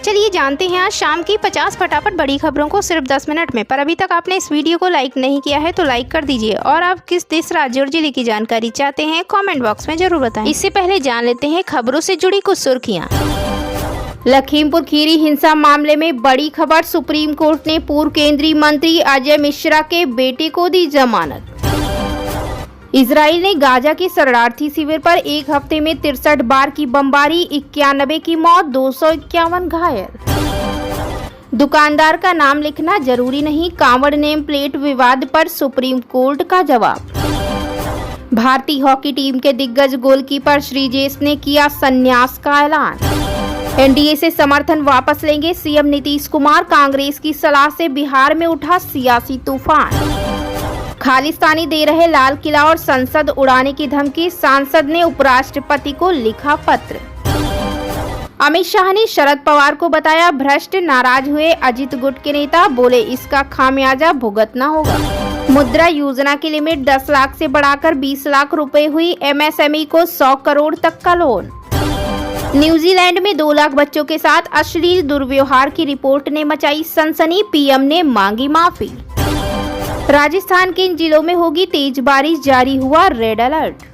चलिए जानते हैं आज शाम की 50 फटाफट बड़ी खबरों को सिर्फ 10 मिनट में। पर अभी तक आपने इस वीडियो को लाइक नहीं किया है तो लाइक कर दीजिए और आप किस देश, राज्य और जिले की जानकारी चाहते हैं कमेंट बॉक्स में जरूर बताएं। इससे पहले जान लेते हैं खबरों से जुड़ी कुछ सुर्खियां। लखीमपुर खीरी हिंसा मामले में बड़ी खबर, सुप्रीम कोर्ट ने पूर्व केंद्रीय मंत्री अजय मिश्रा के बेटे को दी जमानत। इजराइल ने गाजा के शरणार्थी शिविर पर एक हफ्ते में 63 बार की बमबारी, 91 की मौत, 251 घायल। दुकानदार का नाम लिखना जरूरी नहीं, कांवड़ नेम प्लेट विवाद पर सुप्रीम कोर्ट का जवाब। भारतीय हॉकी टीम के दिग्गज गोलकीपर श्रीजेश ने किया संन्यास का ऐलान। एनडीए से समर्थन वापस लेंगे सीएम नीतीश कुमार, कांग्रेस की सलाह से बिहार में उठा सियासी तूफान। खालिस्तानी दे रहे लाल किला और संसद उड़ाने की धमकी, सांसद ने उपराष्ट्रपति को लिखा पत्र। अमित शाह ने शरद पवार को बताया भ्रष्ट, नाराज हुए अजित गुट के नेता, बोले इसका खामियाजा भुगतना होगा। मुद्रा योजना की लिमिट 10 लाख से बढ़ाकर 20 लाख रुपए हुई, एमएसएमई को 100 करोड़ तक का लोन। न्यूजीलैंड में 2 लाख बच्चों के साथ अश्लील दुर्व्यवहार की रिपोर्ट ने मचाई सनसनी, पीएम ने मांगी माफी। राजस्थान के इन जिलों में होगी तेज बारिश, जारी हुआ रेड अलर्ट।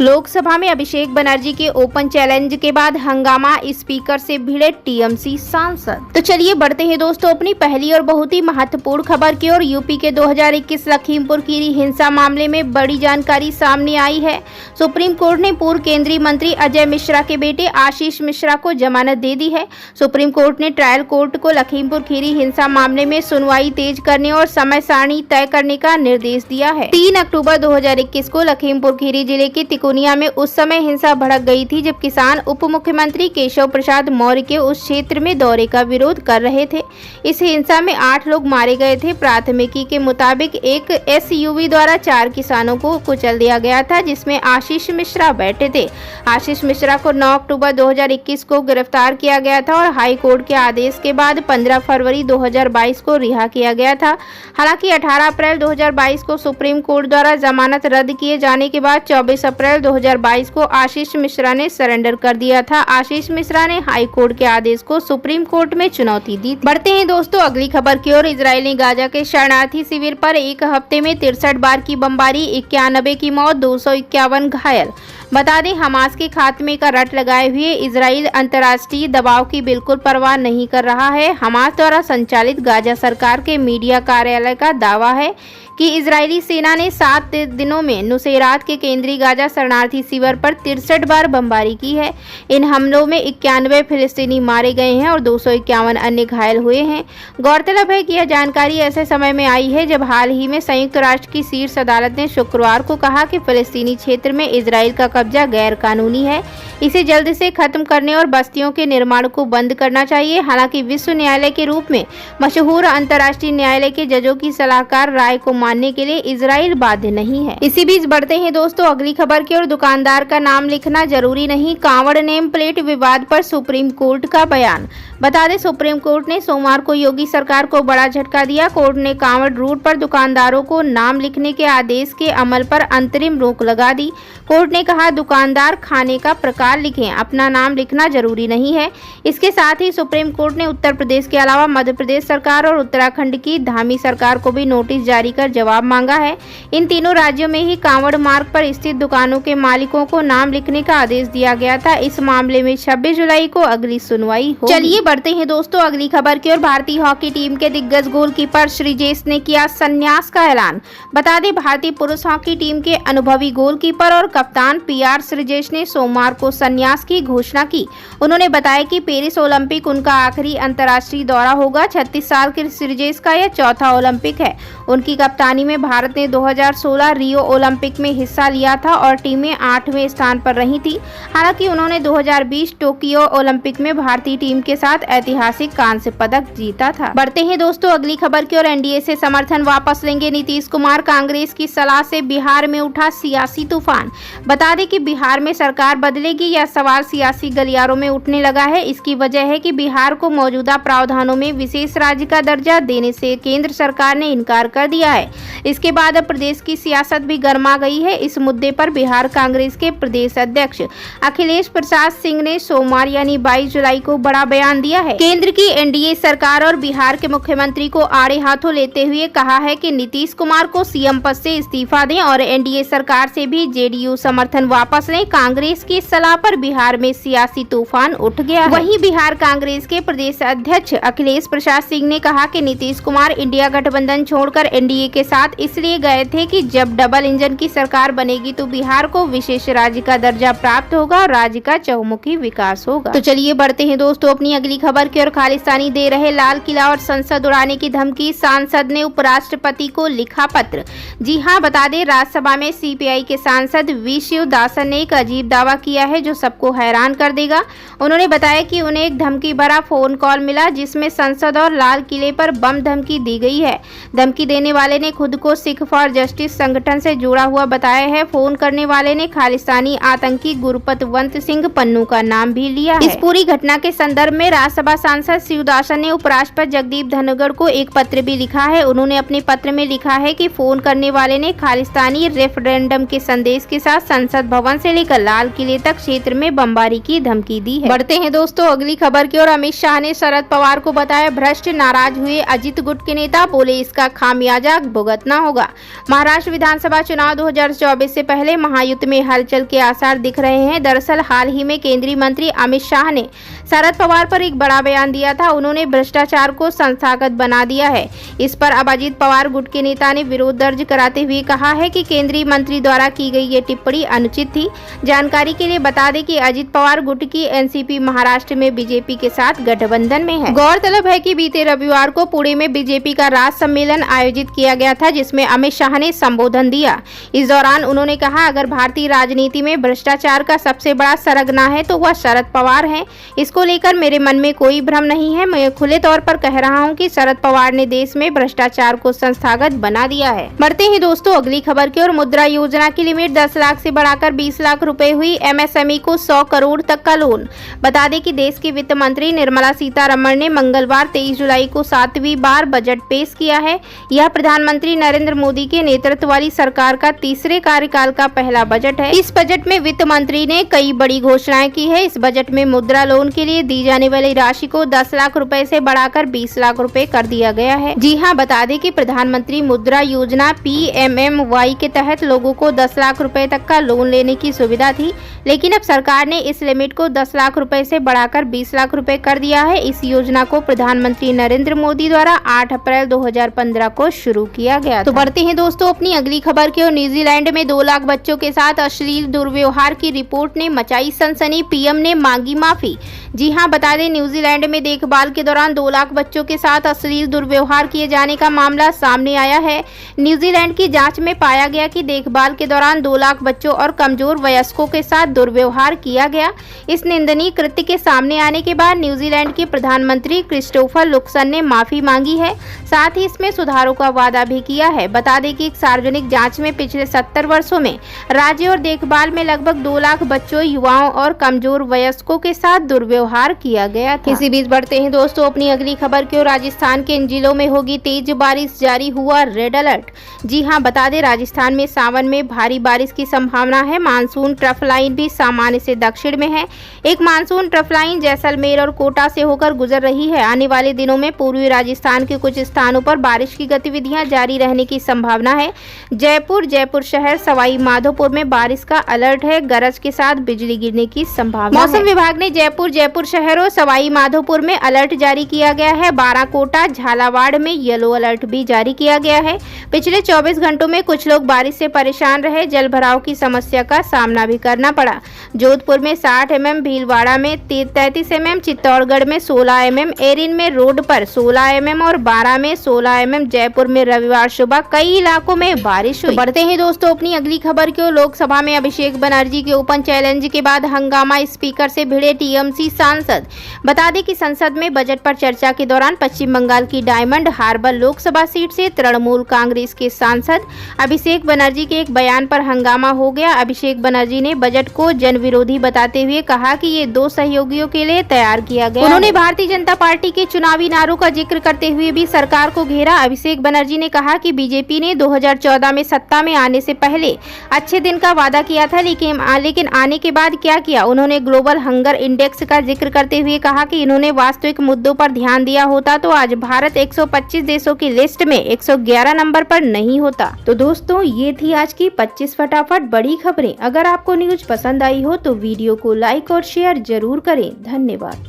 लोकसभा में अभिषेक बनर्जी के ओपन चैलेंज के बाद हंगामा, स्पीकर से भिड़े टीएमसी सांसद। तो चलिए बढ़ते हैं दोस्तों अपनी पहली और बहुत ही महत्वपूर्ण खबर की ओर। यूपी के 2021 लखीमपुर खीरी हिंसा मामले में बड़ी जानकारी सामने आई है। सुप्रीम कोर्ट ने पूर्व केंद्रीय मंत्री अजय मिश्रा के बेटे आशीष मिश्रा को जमानत दे दी है। सुप्रीम कोर्ट ने ट्रायल कोर्ट को लखीमपुर खीरी हिंसा मामले में सुनवाई तेज करने और समय सारणी तय करने का निर्देश दिया है। 3 अक्टूबर 2021 को लखीमपुर खीरी जिले के तिकोनिया में उस समय हिंसा भड़क गई थी जब किसान उप मुख्यमंत्री केशव प्रसाद मौर्य के उस क्षेत्र में दौरे का विरोध कर रहे थे। इस हिंसा में 8 लोग मारे गए थे। प्राथमिकी के मुताबिक एक एसयूवी द्वारा 4 किसानों को कुचल दिया गया था जिसमें आशीष मिश्रा बैठे थे। आशीष मिश्रा को 9 अक्टूबर 2021 को गिरफ्तार किया गया था और हाई कोर्ट के आदेश के बाद 15 फरवरी 2022 को रिहा किया गया था। हालांकि 18 अप्रैल 2022 को सुप्रीम कोर्ट द्वारा जमानत रद्द किए जाने के बाद 24 अप्रैल 2022 को आशीष मिश्रा ने सरेंडर कर दिया था। आशीष मिश्रा ने हाई कोर्ट के आदेश को सुप्रीम कोर्ट में चुनौती दी। बढ़ते हैं दोस्तों अगली खबर की ओर। इजराइल ने गाजा के शरणार्थी शिविर पर एक हफ्ते में 63 बार की बमबारी, 91 की मौत, 251 घायल। बता दें हमास के खात्मे का रट लगाए हुए इजराइल अंतर्राष्ट्रीय दबाव की बिल्कुल परवाह नहीं कर रहा है। हमास द्वारा संचालित गाजा सरकार के मीडिया कार्यालय का दावा है कि इजरायली सेना ने 7 दिनों में नुसैरात के केंद्रीय गाजा शरणार्थी शिविर पर 63 बार बमबारी की है। इन हमलों में 91 फिलिस्तीनी मारे गए हैं और 251 अन्य घायल हुए हैं। गौरतलब है कि यह जानकारी ऐसे समय में आई है जब हाल ही में संयुक्त राष्ट्र की शीर्ष अदालत ने शुक्रवार को कहा कि फिलिस्तीनी क्षेत्र में इजराइल का कब्जा गैर कानूनी है, इसे जल्द से खत्म करने और बस्तियों के निर्माण को बंद करना चाहिए। हालांकि विश्व न्यायालय के रूप में मशहूर अंतर्राष्ट्रीय न्यायालय के जजों की सलाहकार राय को मानने के लिए इजराइल बाध्य नहीं है। इसी बीच बढ़ते हैं दोस्तों अगली खबर की ओर। दुकानदार का नाम लिखना जरूरी नहीं, कांवड़ नेम प्लेट विवाद पर सुप्रीम कोर्ट का बयान। बता दें सुप्रीम कोर्ट ने सोमवार को योगी सरकार को बड़ा झटका दिया। कोर्ट ने कांवड़ रूट पर दुकानदारों को नाम लिखने के आदेश के अमल पर अंतरिम रोक लगा दी। कोर्ट ने कहा दुकानदार खाने का प्रकार लिखें, अपना नाम लिखना जरूरी नहीं है। इसके साथ ही सुप्रीम कोर्ट ने उत्तर प्रदेश के अलावा मध्य प्रदेश सरकार और उत्तराखंड की धामी सरकार को भी नोटिस जारी कर जवाब मांगा है। इन तीनों राज्यों में ही कांवड़ मार्ग पर स्थित दुकानों के मालिकों को नाम लिखने का आदेश दिया गया था। इस मामले में 26 जुलाई को अगली सुनवाई होगी। चलिए बढ़ते हैं दोस्तों अगली खबर की ओर। भारतीय हॉकी टीम के दिग्गज गोलकीपर श्रीजेश ने किया संन्यास का ऐलान। बता दें भारतीय पुरुष हॉकी टीम के अनुभवी गोलकीपर और कप्तान पीआर श्रीजेश ने सोमवार को संन्यास की घोषणा की। उन्होंने बताया कि पेरिस ओलंपिक उनका आखिरी अंतर्राष्ट्रीय दौरा होगा। 36 साल के श्रीजेश का यह चौथा ओलंपिक है। उनकी कप्तानी में भारत ने 2016 रियो ओलंपिक में हिस्सा लिया था और टीमें 8वें स्थान पर रही थी। हालांकि उन्होंने 2020 टोक्यो ओलंपिक में भारतीय टीम के साथ ऐतिहासिक कांस्य पदक जीता था। बढ़ते हैं दोस्तों अगली खबर की ओर। एनडीए से समर्थन वापस लेंगे नीतीश कुमार, कांग्रेस की सलाह से बिहार में उठा सियासी तूफान। बता दें कि बिहार में सरकार बदलेगी या सवाल सियासी गलियारों में उठने लगा है। इसकी वजह है कि बिहार को मौजूदा प्रावधानों में विशेष राज्य का दर्जा देने से केंद्र सरकार ने इनकार कर दिया है। इसके बाद अब प्रदेश की सियासत भी गर्मा गई है। इस मुद्दे पर बिहार कांग्रेस के प्रदेश अध्यक्ष अखिलेश प्रसाद सिंह ने सोमवार यानी 22 जुलाई को बड़ा बयान दिया है। केंद्र की एनडीए सरकार और बिहार के मुख्यमंत्री को आड़े हाथों लेते हुए कहा है कि नीतीश कुमार को सीएम पद से इस्तीफा दें और एनडीए सरकार से भी जेडीयू समर्थन वापस लें। कांग्रेस की सलाह पर बिहार में सियासी तूफान उठ गया है। वहीं बिहार कांग्रेस के प्रदेश अध्यक्ष अखिलेश प्रसाद सिंह ने कहा कि नीतीश कुमार इंडिया गठबंधन छोड़कर एनडीए के साथ इसलिए गए थे कि जब डबल इंजन की सरकार बनेगी तो बिहार को विशेष राज्य का दर्जा प्राप्त होगा और राज्य का चहुमुखी विकास होगा। तो चलिए बढ़ते हैं दोस्तों अपनी अगली खबर की ओर। खालिस्तानी दे रहे लाल किला और संसद उड़ाने की धमकी, सांसद ने उपराष्ट्रपति को लिखा पत्र। जी हां, बता दें राज्यसभा में सीपीआई के सांसद वी शिवदासन ने एक अजीब दावा किया है जो सबको हैरान कर देगा। उन्होंने बताया कि उन्हें एक धमकी भरा फोन कॉल मिला जिसमें संसद और लाल किले पर बम धमकी दी गई है। धमकी देने वाले ने खुद को सिख फॉर जस्टिस संगठन से जुड़ा हुआ बताया है। फोन करने वाले ने खालिस्तानी आतंकी गुरपतवंत सिंह पन्नू का नाम भी लिया है। इस पूरी घटना के संदर्भ में राज्यसभा सांसद शिवदासन ने उपराष्ट्रपति जगदीप धनखड़ को एक पत्र भी लिखा है। उन्होंने अपने पत्र में लिखा है कि फोन करने वाले ने खालिस्तानी रेफरेंडम के संदेश के साथ संसद भवन से लेकर लाल किले तक क्षेत्र में बमबारी की धमकी दी है। बढ़ते हैं दोस्तों अगली खबर की ओर। अमित शाह ने शरद पवार को बताया भ्रष्ट, नाराज हुए अजित गुट के नेता, बोले इसका खामियाजा भुगतना होगा। महाराष्ट्र विधानसभा चुनाव 2024 से पहले महायुति में हलचल के आसार दिख रहे हैं। दरअसल हाल ही में केंद्रीय मंत्री अमित शाह ने शरद पवार पर एक बड़ा बयान दिया था। उन्होंने भ्रष्टाचार को संस्थागत बना दिया है। इस पर अब अजित पवार गुट के नेता ने विरोध दर्ज कराते हुए कहा है कि केंद्रीय मंत्री द्वारा की गई ये टिप्पणी अनुचित थी। जानकारी के लिए बता दें कि अजित पवार गुट की एनसीपी महाराष्ट्र में बीजेपी के साथ गठबंधन में है। गौरतलब है कि बीते रविवार को पुणे में बीजेपी का राष्ट्र सम्मेलन आयोजित किया गया था जिसमें अमित शाह ने संबोधन दिया। इस दौरान उन्होंने कहा अगर भारतीय राजनीति में भ्रष्टाचार का सबसे बड़ा सरगना है तो वह शरद पवार है। इसको लेकर मेरे मन में कोई भ्रम नहीं है। मैं खुले तौर पर कह रहा हूं कि शरद पवार ने देश में भ्रष्टाचार को संस्थागत बना दिया है। बढ़ते हैं दोस्तों अगली खबर की ओर। मुद्रा योजना की लिमिट 10 लाख से बढ़ाकर 20 लाख रुपए हुई। एमएसएमई को 100 करोड़ तक का लोन। बता दें कि देश की वित्त मंत्री निर्मला सीतारमण ने मंगलवार 23 जुलाई को 7वीं बार बजट पेश किया है। यह प्रधानमंत्री नरेंद्र मोदी के नेतृत्व वाली सरकार का तीसरे कार्यकाल का पहला बजट है। इस बजट में वित्त मंत्री ने कई बड़ी घोषणाएं की है। इस बजट में मुद्रा लोन के लिए दी जाने वाली राशि को 10 लाख रुपए से बढ़ाकर 20 लाख रुपए कर दिया गया है। जी हां, बता दें कि प्रधानमंत्री मुद्रा योजना PMMY के तहत लोगों को 10 लाख रुपए तक का लोन लेने की सुविधा थी, लेकिन अब सरकार ने इस लिमिट को 10 लाख रुपए से बढ़ाकर 20 लाख रुपए कर दिया है। इस योजना को प्रधानमंत्री नरेंद्र मोदी द्वारा 8 अप्रैल 2015 को शुरू किया गया था। तो बढ़ते हैं दोस्तों अपनी अगली खबर की ओर। न्यूजीलैंड में 2 लाख बच्चों के साथ अश्लील दुर्व्यवहार की रिपोर्ट ने मचाई सनसनी, पीएम ने मांगी माफी। जी हां, बता दें न्यूजीलैंड में देखभाल के दौरान 2 लाख बच्चों के साथ अश्लील दुर्व्यवहार किए जाने का मामला सामने आया है। न्यूजीलैंड की जांच में पाया गया कि देखभाल के दौरान 2 लाख बच्चों और कमजोर वयस्कों के साथ दुर्व्यवहार किया गया। इस निंदनीय कृत्य के सामने आने के बाद न्यूजीलैंड के प्रधानमंत्री क्रिस्टोफर लुक्सन ने माफी मांगी है। साथ ही इसमें सुधारों का वादा भी किया है। बता दें कि एक सार्वजनिक जांच में पिछले 70 वर्षों में राज्य और देखभाल में लगभग 2 लाख बच्चों, युवाओं और कमजोर वयस्कों के साथ दुर्व्यवहार किया गया था। इसी बीच बढ़ते हैं दोस्तों अपनी अगली खबर की ओर। राजस्थान के इन जिलों में होगी तेज बारिश, जारी हुआ रेड अलर्ट। जी हां, बता दें राजस्थान में सावन में भारी बारिश की संभावना है। मानसून ट्रफ लाइन भी सामान्य से दक्षिण में है। एक मानसून ट्रफ लाइन जैसलमेर और कोटा से होकर गुजर रही है। आने वाले दिनों में पूर्वी राजस्थान के कुछ स्थानों पर बारिश की गतिविधियां जारी रहने की संभावना है। जयपुर शहर, सवाई माधोपुर में बारिश का अलर्ट है। गरज के साथ बिजली गिरने की संभावना है। मौसम विभाग ने जयपुर शहर और सवाई माधोपुर में अलर्ट जारी किया गया है। बाराकोटा, झालावाड़ में येलो अलर्ट भी जारी किया गया है। पिछले 24 घंटों में कुछ लोग बारिश से परेशान रहे। जल भराव की समस्या का सामना भी करना पड़ा। जोधपुर में 60 mm, भीलवाड़ा में 33 mm, चित्तौड़गढ़ में 16 mm, एरिन में रोड पर 16 mm और 12 में 16 mm। जयपुर में रविवार सुबह कई इलाकों में बारिश हुई। बढ़ते हैं दोस्तों अपनी अगली खबर की ओर। लोकसभा में अभिषेक बनर्जी के ओपन चैलेंज के बाद हंगामा, स्पीकर से भिड़े टीएमसी सांसद। बता दें कि संसद में बजट पर चर्चा के दौरान पश्चिम बंगाल की डायमंड हार्बर लोकसभा सीट से तृणमूल कांग्रेस के सांसद अभिषेक बनर्जी के एक बयान पर हंगामा हो गया। अभिषेक बनर्जी ने बजट को जन विरोधी बताते हुए कहा कि ये 2 सहयोगियों के लिए तैयार किया गया। उन्होंने भारतीय जनता पार्टी के चुनावी नारों का जिक्र करते हुए भी सरकार को घेरा। अभिषेक बनर्जी ने कहा कि बीजेपी ने 2014 में सत्ता में आने से पहले अच्छे दिन का वादा किया था, लेकिन आने के बाद क्या किया। उन्होंने ग्लोबल हंगर इंडेक्स का जिक्र करते हुए कहा कि इन्होंने वास्तविक मुद्दों पर ध्यान दिया होता तो आज भारत 125 देशों की लिस्ट में 111 नंबर पर नहीं होता। तो दोस्तों, ये थी आज की 25 फटाफट बड़ी खबरें। अगर आपको न्यूज पसंद आई हो तो वीडियो को लाइक और शेयर जरूर करें। धन्यवाद।